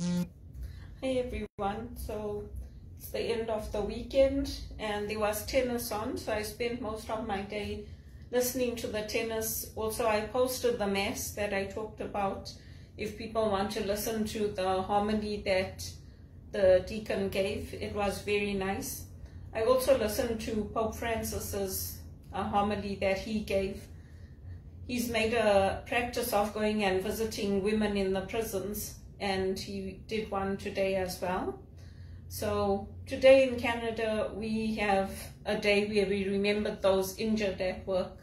Hey everyone, so it's the end of the weekend and there was tennis on, so I spent most of my day listening to the tennis. Also, I posted the mass that I talked about if people want to listen to the homily that the deacon gave. It was very nice. I also listened to Pope Francis's homily that he gave. He's made a practice of going and visiting women in the prisons, and he did one today as well. So today in Canada we have a day where we remember those injured at work,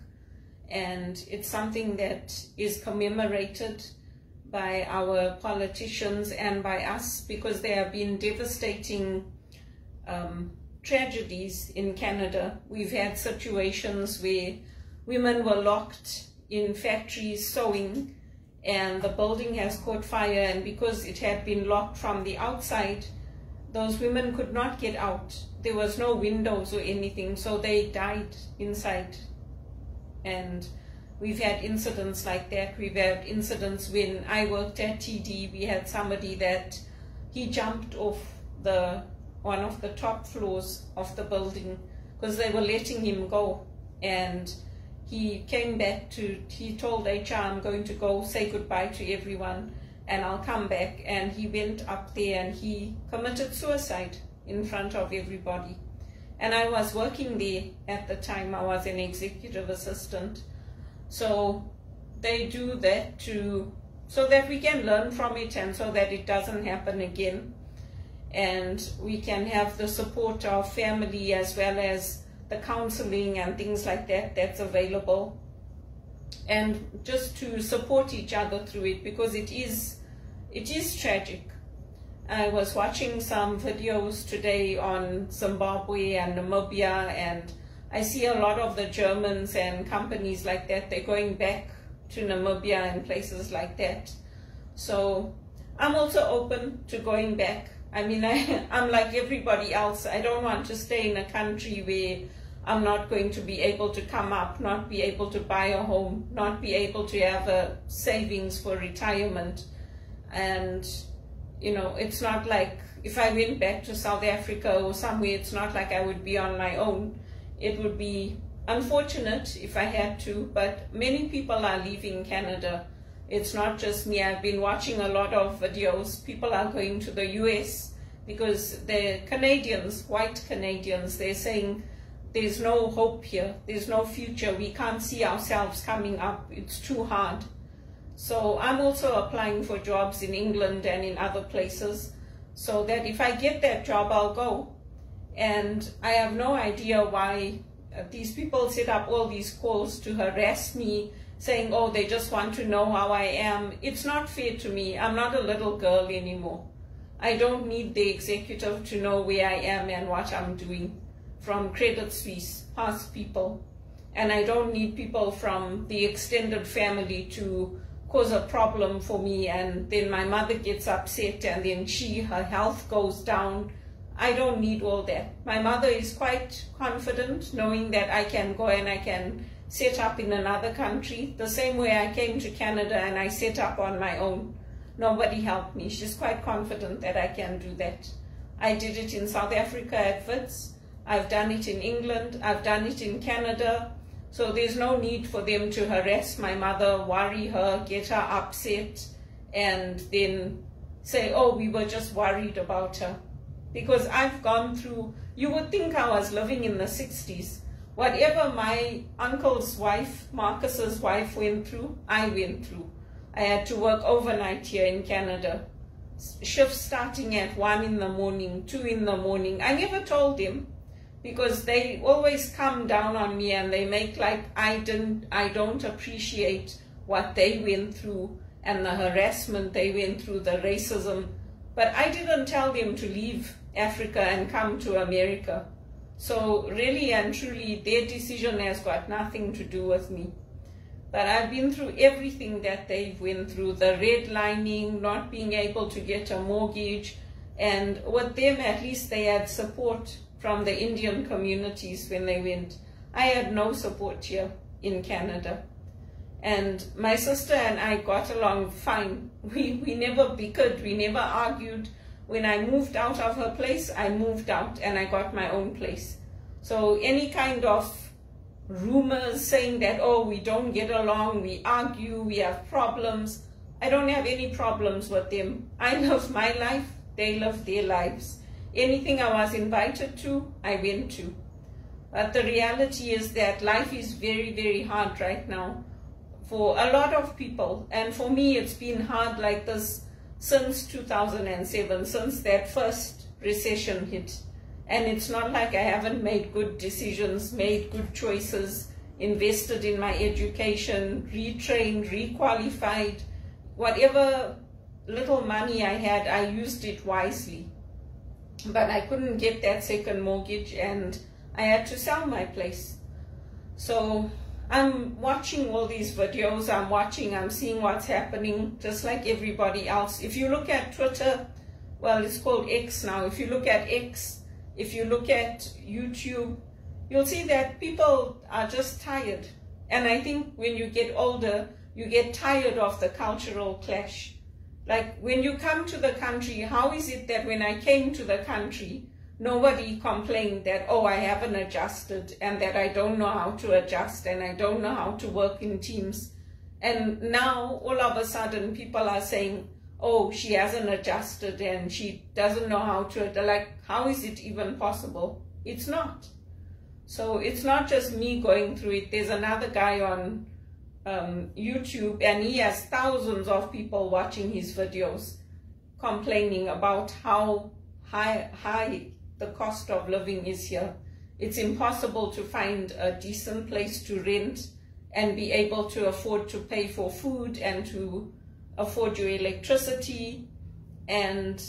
and it's something that is commemorated by our politicians and by us because there have been devastating tragedies in Canada. We've had situations where women were locked in factories sewing, and the building has caught fire, and because it had been locked from the outside, those women could not get out. There was no windows or anything, so they died inside. And we've had incidents like that. We've had incidents when I worked at TD. We had somebody that he jumped off one of the top floors of the building because they were letting him go, and he came back he told HR, I'm going to go say goodbye to everyone and I'll come back. And he went up there and he committed suicide in front of everybody. And I was working there at the time. I was an executive assistant. So they do that so that we can learn from it and so that it doesn't happen again. And we can have the support of family as well as the counseling and things like that that's available, and just to support each other through it, because it is tragic. I was watching some videos today on Zimbabwe and Namibia, and I see a lot of the Germans and companies like that, they're going back to Namibia and places like that. So I'm also open to going back. I mean, I'm like everybody else. I don't want to stay in a country where I'm not going to be able to come up, not be able to buy a home, not be able to have a savings for retirement. And, you know, it's not like if I went back to South Africa or somewhere, it's not like I would be on my own. It would be unfortunate if I had to, but many people are leaving Canada. It's not just me. I've been watching a lot of videos. People are going to the US because they're Canadians, white Canadians. They're saying there's no hope here. There's no future. We can't see ourselves coming up. It's too hard. So I'm also applying for jobs in England and in other places so that if I get that job, I'll go. And I have no idea why these people set up all these calls to harass me, saying, oh, they just want to know how I am. It's not fair to me. I'm not a little girl anymore. I don't need the executive to know where I am and what I'm doing from Credit Suisse, past people. And I don't need people from the extended family to cause a problem for me, and then my mother gets upset and then her health goes down. I don't need all that. My mother is quite confident knowing that I can go and I can set up in another country, the same way I came to Canada and I set up on my own. Nobody helped me. She's quite confident that I can do that. I did it in South Africa at Wits. I've done it in England. I've done it in Canada. So there's no need for them to harass my mother, worry her, get her upset, and then say, oh, we were just worried about her. Because I've gone through, you would think I was living in the 60s. Whatever my uncle's wife, Marcus's wife, went through, I went through. I had to work overnight here in Canada. Shifts starting at 1 in the morning, 2 in the morning. I never told them because they always come down on me and they make like I don't appreciate what they went through and the harassment they went through, the racism. But I didn't tell them to leave Africa and come to America. So really and truly, their decision has got nothing to do with me. But I've been through everything that they've went through, the redlining, not being able to get a mortgage. And with them, at least they had support from the Indian communities when they went. I had no support here in Canada. And my sister and I got along fine. We never bickered, we never argued. When I moved out of her place, I moved out and I got my own place. So any kind of rumors saying that, oh, we don't get along, we argue, we have problems, I don't have any problems with them. I live my life, they live their lives. Anything I was invited to, I went to. But the reality is that life is very, very hard right now for a lot of people. And for me, it's been hard like this since 2007, since that first recession hit. And it's not like I haven't made good decisions, made good choices, invested in my education, retrained, requalified. Whatever little money I had, I used it wisely. But I couldn't get that second mortgage and I had to sell my place. So I'm watching all these videos, I'm seeing what's happening, just like everybody else. If you look at Twitter, well, it's called X now. If you look at X, if you look at YouTube, you'll see that people are just tired. And I think when you get older, you get tired of the cultural clash. Like when you come to the country, how is it that when I came to the country, nobody complained that, oh, I haven't adjusted and that I don't know how to adjust and I don't know how to work in teams. And now all of a sudden people are saying, oh, she hasn't adjusted and she doesn't know how to, like, how is it even possible? It's not. So it's not just me going through it. There's another guy on YouTube and he has thousands of people watching his videos complaining about how high the cost of living is here. It's impossible to find a decent place to rent and be able to afford to pay for food and to afford your electricity. And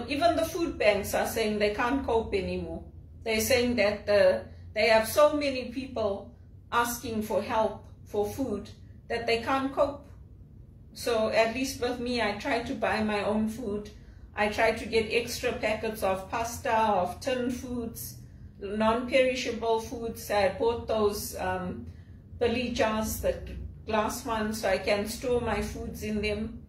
even the food banks are saying they can't cope anymore. They're saying that they have so many people asking for help for food that they can't cope. So at least with me, I try to buy my own food. I try to get extra packets of pasta, of tin foods, non-perishable foods. I bought those billy jars, the glass ones, so I can store my foods in them.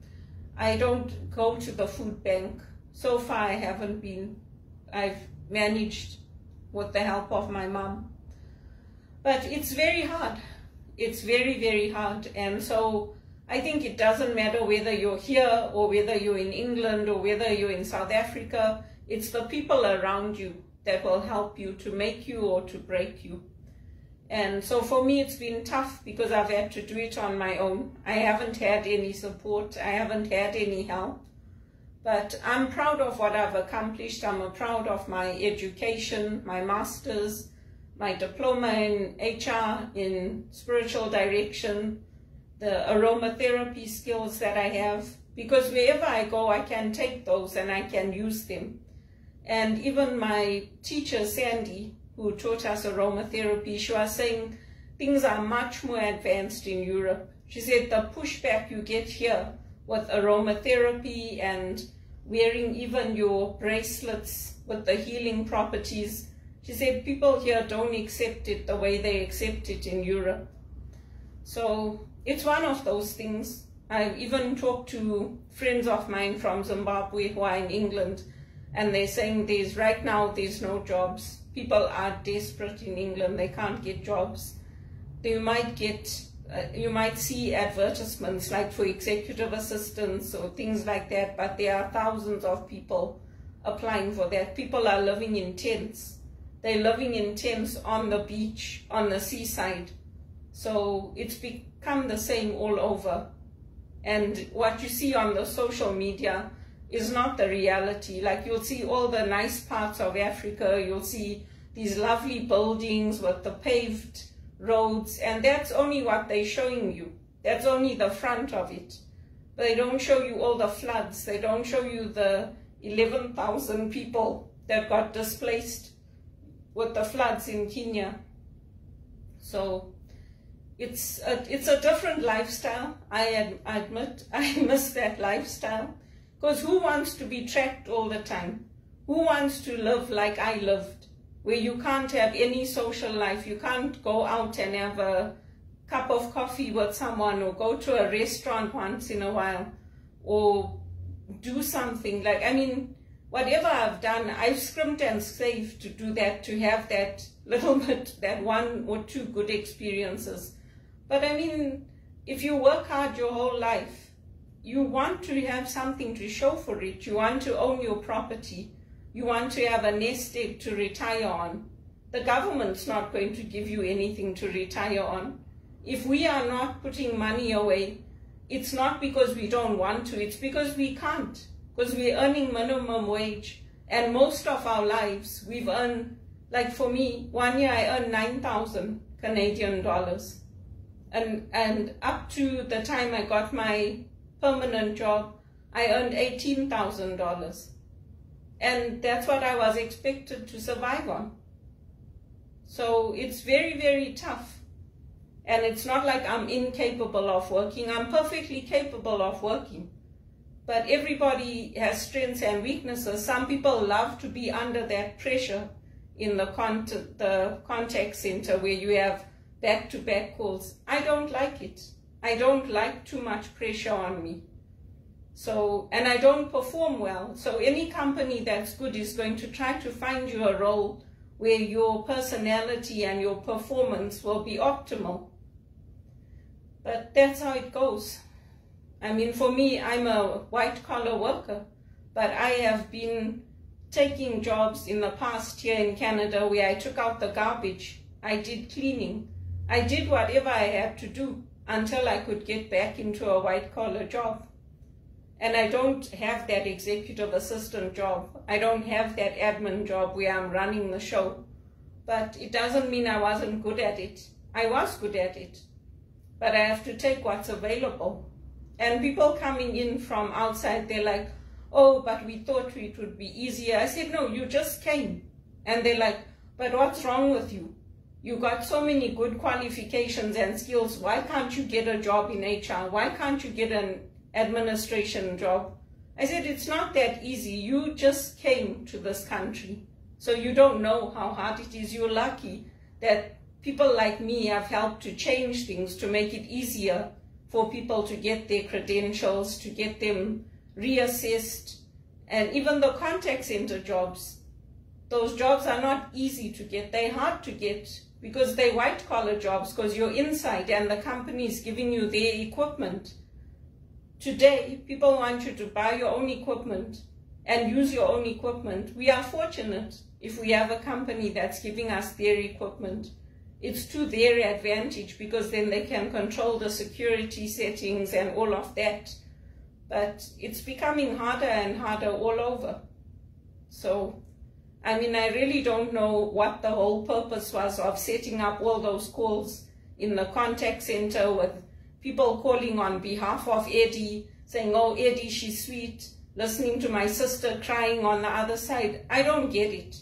I don't go to the food bank. So far I haven't been. I've managed with the help of my mom. But it's very hard. It's very, very hard. And so I think it doesn't matter whether you're here or whether you're in England or whether you're in South Africa. It's the people around you that will help you to make you or to break you. And so for me, it's been tough because I've had to do it on my own. I haven't had any support. I haven't had any help. But I'm proud of what I've accomplished. I'm proud of my education, my master's, my diploma in HR, in spiritual direction, the aromatherapy skills that I have. Because wherever I go, I can take those and I can use them. And even my teacher, Sandy, who taught us aromatherapy, she was saying things are much more advanced in Europe. She said the pushback you get here with aromatherapy and wearing even your bracelets with the healing properties, she said people here don't accept it the way they accept it in Europe. So it's one of those things. I've even talked to friends of mine from Zimbabwe who are in England, and they're saying right now there's no jobs. People are desperate in England, they can't get jobs. You might see advertisements like for executive assistants or things like that, but there are thousands of people applying for that. People are living in tents. They're living in tents on the beach, on the seaside. So it's become the same all over. And what you see on the social media is not the reality. Like you'll see all the nice parts of Africa, you'll see these lovely buildings with the paved roads, and that's only what they're showing you. That's only the front of it. They don't show you all the floods. They don't show you the 11,000 people that got displaced with the floods in Kenya. So it's a different lifestyle. I admit I miss that lifestyle, because who wants to be tracked all the time? Who wants to live like I lived, where you can't have any social life, you can't go out and have a cup of coffee with someone, or go to a restaurant once in a while, or do something. Like, I mean, whatever I've done, I've scrimped and saved to do that, to have that little bit, that 1 or 2 good experiences. But I mean, if you work hard your whole life, you want to have something to show for it. You want to own your property. You want to have a nest egg to retire on. The government's not going to give you anything to retire on. If we are not putting money away, it's not because we don't want to, it's because we can't. Because we're earning minimum wage. And most of our lives, we've earned, like for me, 1 year I earned 9,000 Canadian dollars. And up to the time I got my permanent job, I earned $18,000. And that's what I was expected to survive on. So it's very, very tough. And it's not like I'm incapable of working. I'm perfectly capable of working. But everybody has strengths and weaknesses. Some people love to be under that pressure in the contact center where you have back-to-back calls. I don't like it. I don't like too much pressure on me. So, and I don't perform well. So any company that's good is going to try to find you a role where your personality and your performance will be optimal. But that's how it goes. I mean, for me, I'm a white-collar worker, but I have been taking jobs in the past here in Canada where I took out the garbage. I did cleaning. I did whatever I had to do until I could get back into a white-collar job. And I don't have that executive assistant job. I don't have that admin job where I'm running the show. But it doesn't mean I wasn't good at it. I was good at it. But I have to take what's available. And people coming in from outside, they're like, oh, but we thought it would be easier. I said, no, you just came. And they're like, but what's wrong with you? You got so many good qualifications and skills. Why can't you get a job in HR? Why can't you get an administration job? I said, it's not that easy. You just came to this country. So you don't know how hard it is. You're lucky that people like me have helped to change things, to make it easier for people to get their credentials, to get them reassessed. And even the contact center jobs, those jobs are not easy to get. They're hard to get because they're white-collar jobs, because you're inside and the company is giving you their equipment. Today, people want you to buy your own equipment and use your own equipment. We are fortunate if we have a company that's giving us their equipment. It's to their advantage because then they can control the security settings and all of that. But it's becoming harder and harder all over. So, I mean, I really don't know what the whole purpose was of setting up all those calls in the contact center with people calling on behalf of Eddie, saying, oh, Eddie, she's sweet, listening to my sister crying on the other side. I don't get it,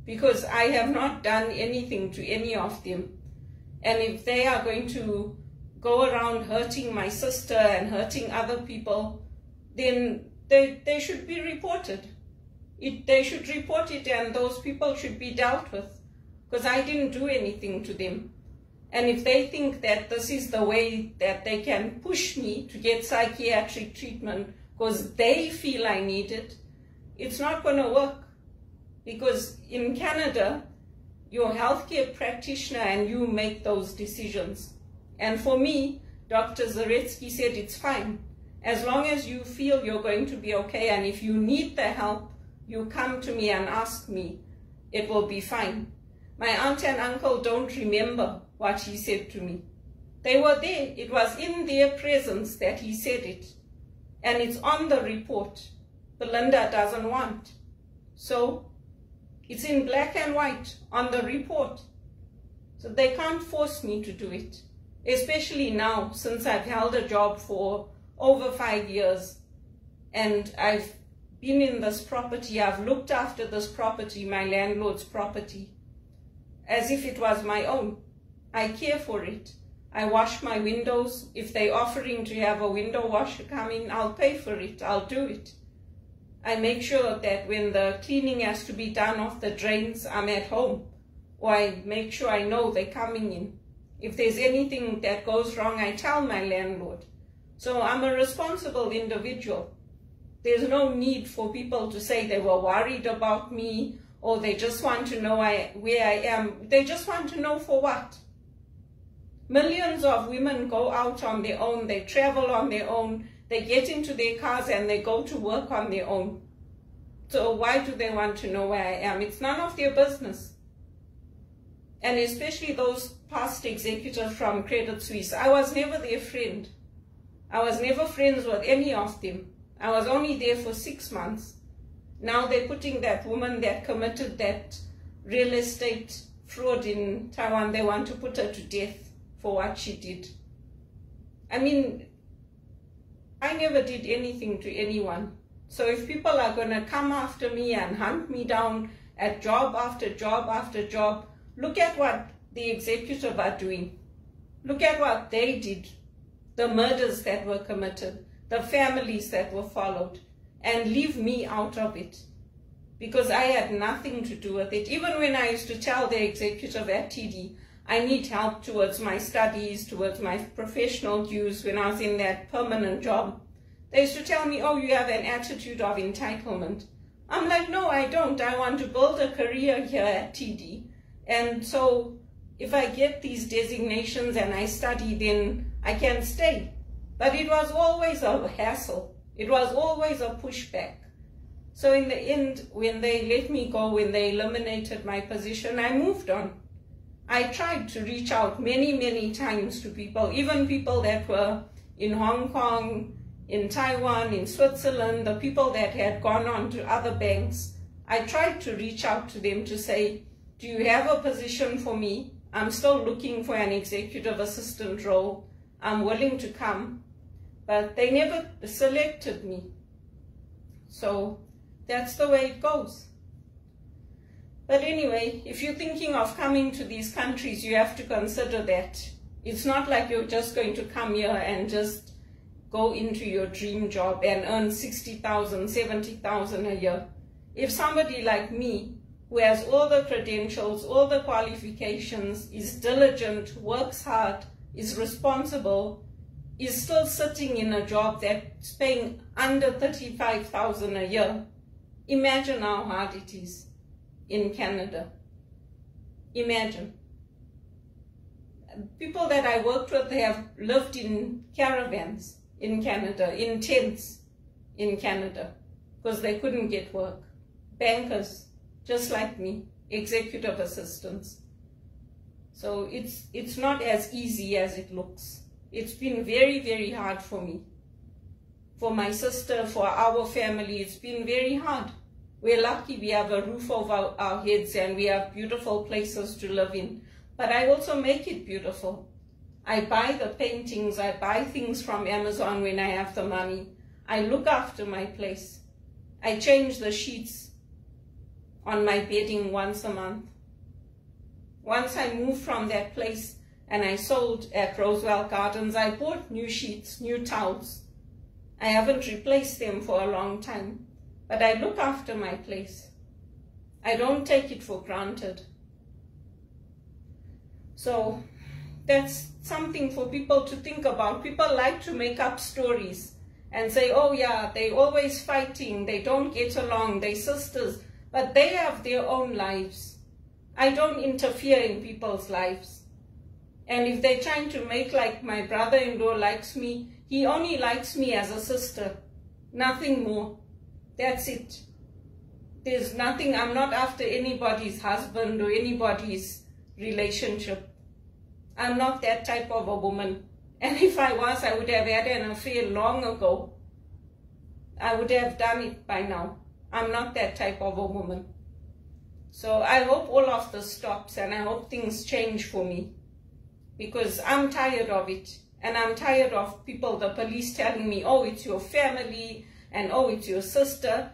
because I have not done anything to any of them. And if they are going to go around hurting my sister and hurting other people, then they should be reported. They should report it, and those people should be dealt with, because I didn't do anything to them. And if they think that this is the way that they can push me to get psychiatric treatment because they feel I need it, it's not going to work. Because in Canada, you're a healthcare practitioner and you make those decisions. And for me, Dr. Zaretsky said it's fine. As long as you feel you're going to be okay, and if you need the help, you come to me and ask me, it will be fine. My aunt and uncle don't remember what he said to me. They were there. It was in their presence that he said it. And it's on the report. Belinda doesn't want. So it's in black and white on the report. So they can't force me to do it. Especially now, since I've held a job for over 5 years. And I've been in this property. I've looked after this property, my landlord's property, as if it was my own. I care for it. I wash my windows. If they're offering to have a window washer come in, I'll pay for it. I'll do it. I make sure that when the cleaning has to be done off the drains, I'm at home. Or I make sure I know they're coming in. If there's anything that goes wrong, I tell my landlord. So I'm a responsible individual. There's no need for people to say they were worried about me or they just want to know where I am. They just want to know for what? Millions of women go out on their own, they travel on their own, they get into their cars and they go to work on their own. So why do they want to know where I am? It's none of their business. And especially those past executives from Credit Suisse. I was never their friend. I was never friends with any of them. I was only there for 6 months. Now they're putting that woman that committed that real estate fraud in Taiwan, they want to put her to death for what she did. I mean, I never did anything to anyone. So if people are going to come after me and hunt me down at job after job after job, look at what the executive are doing. Look at what they did, the murders that were committed, the families that were followed, and leave me out of it because I had nothing to do with it. Even when I used to tell the executive at TD, I need help towards my studies, towards my professional dues when I was in that permanent job, they used to tell me, oh, you have an attitude of entitlement. I'm like, no, I don't. I want to build a career here at TD. And so if I get these designations and I study, then I can stay. But it was always a hassle. It was always a pushback. So in the end, when they let me go, when they eliminated my position, I moved on. I tried to reach out many, many times to people, even people that were in Hong Kong, in Taiwan, in Switzerland, the people that had gone on to other banks. I tried to reach out to them to say, do you have a position for me? I'm still looking for an executive assistant role. I'm willing to come. But they never selected me. So that's the way it goes. But anyway, if you're thinking of coming to these countries, you have to consider that. It's not like you're just going to come here and just go into your dream job and earn 60,000, 70,000 a year. If somebody like me, who has all the credentials, all the qualifications, is diligent, works hard, is responsible, is still sitting in a job that's paying under 35,000 a year, imagine how hard it is in Canada. Imagine. People that I worked with, they have lived in caravans in Canada, in tents in Canada, because they couldn't get work. Bankers, just like me, executive assistants. So it's not as easy as it looks. It's been very, very hard for me. For my sister, for our family, it's been very hard. We're lucky we have a roof over our heads and we have beautiful places to live in. But I also make it beautiful. I buy the paintings, I buy things from Amazon when I have the money. I look after my place. I change the sheets on my bedding once a month. Once I moved from that place and I sold at Roosevelt Gardens, I bought new sheets, new towels. I haven't replaced them for a long time, but I look after my place. I don't take it for granted. So that's something for people to think about. People like to make up stories and say, oh yeah, they're always fighting, they don't get along, they're sisters, but they have their own lives. I don't interfere in people's lives. And if they're trying to make like my brother-in-law likes me, he only likes me as a sister, nothing more. That's it. There's nothing, I'm not after anybody's husband or anybody's relationship. I'm not that type of a woman. And if I was, I would have had an affair long ago. I would have done it by now. I'm not that type of a woman. So I hope all of this stops and I hope things change for me. Because I'm tired of it. And I'm tired of people, the police telling me, oh, it's your family and oh, it's your sister.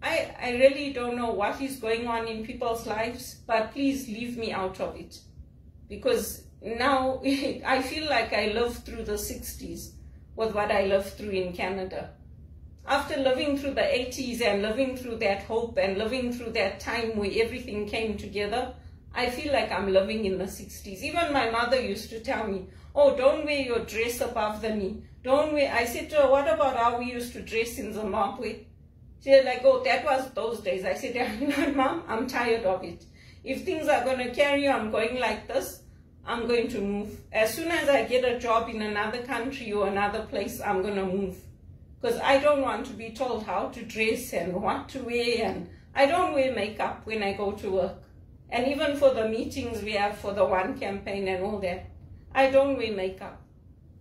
I really don't know what is going on in people's lives, but please leave me out of it. Because now I feel like I lived through the 60s with what I lived through in Canada. After living through the 80s and living through that hope and living through that time where everything came together, I feel like I'm living in the 60s. Even my mother used to tell me, oh, don't wear your dress above the knee. Don't wear. I said to her, what about how we used to dress in Zimbabwe? She was like, oh, that was those days. I said, you know what, Mom, I'm tired of it. If things are going to carry on going like this, I'm going to move. As soon as I get a job in another country or another place, I'm going to move. Because I don't want to be told how to dress and what to wear. And I don't wear makeup when I go to work. And even for the meetings we have for the One campaign and all that, I don't wear makeup.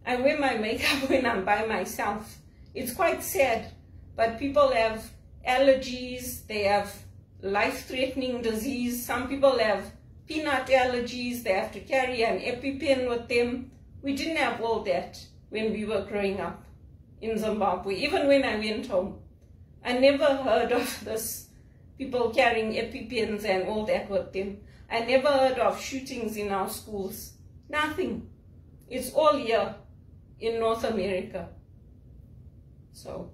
I wear my makeup when I'm by myself. It's quite sad, but people have allergies, they have life-threatening disease. Some people have peanut allergies, they have to carry an EpiPen with them. We didn't have all that when we were growing up in Zimbabwe. Even when I went home, I never heard of this. People carrying EpiPens and all that with them. I never heard of shootings in our schools. Nothing. It's all here in North America. So,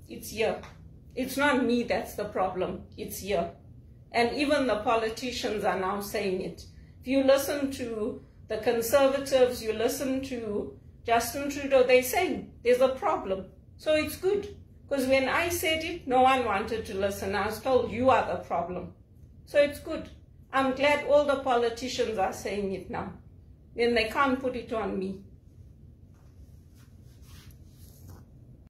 it's here. It's not me that's the problem. It's here. And even the politicians are now saying it. If you listen to the Conservatives, you listen to Justin Trudeau, they're saying there's a problem. So it's good. Because when I said it, no one wanted to listen. I was told, you are the problem. So it's good. I'm glad all the politicians are saying it now. Then they can't put it on me.